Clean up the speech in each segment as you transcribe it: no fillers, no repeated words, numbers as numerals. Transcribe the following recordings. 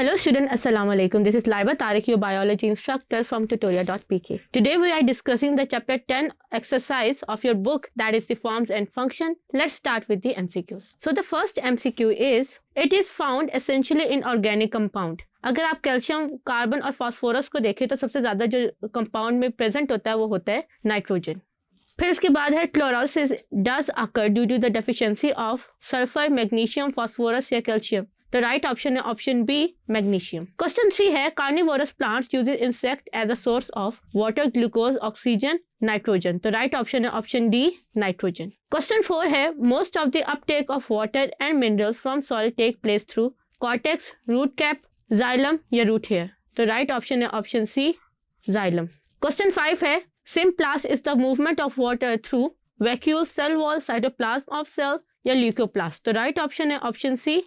Hello student, Assalamu alaikum. This is Laiba Tariq, your biology instructor from tutoria.pk. Today we are discussing the chapter 10 exercise of your book, that is the forms and function. Let's start with the MCQs. So the first MCQ is, it is found essentially in organic compound. अगर आप calcium, carbon और phosphorus को देखें तो सबसे ज़्यादा जो compound में प्रेजेंट होता है वो होता है नाइट्रोजन. फिर इसके बाद है chlorosis does occur due to the deficiency of sulphur, magnesium, phosphorus या कैल्शियम. तो राइट ऑप्शन है ऑप्शन बी, मैग्नीशियम. क्वेश्चन 3 है carnivorous plants uses insect as a source of water, glucose, oxygen, nitrogen. तो right option है option D, nitrogen. Question 4 है most of the uptake of water and minerals from soil take place through cortex, root cap, xylem या root hair. तो right option है option C, xylem. Question 5 है symplast is the movement of water through vacuole, cell wall, cytoplasm of cell या leucoplast. तो right option है option C,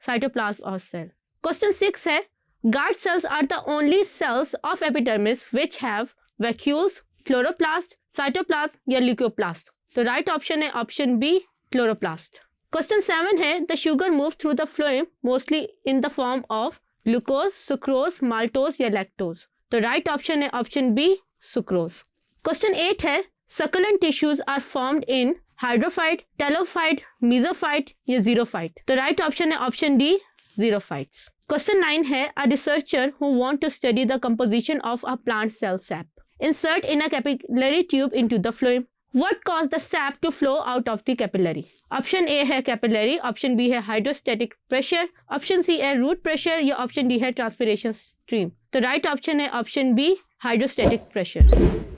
cytoplasm or cell. Question 6 है guard cells are the only cells of epidermis which have vacuoles, chloroplast, cytoplasm या leucoplast. तो right option है option B, chloroplast. Question 7 है the sugar moves through the phloem mostly in the form of glucose, sucrose, maltose या lactose. तो right option है option B, sucrose. Question 8 है succulent tissues are formed in hydrophyte, thallophyte, mesophyte या xerophyte. तो right option है option D, xerophytes. Question 9 है a researcher who want to study the composition of a plant cell sap insert in a capillary tube into the phloem. What cause the sap to flow out of the capillary. Option A है capillary, option B है hydrostatic pressure, option C है root pressure या option D है transpiration stream. तो right option है option B, hydrostatic pressure.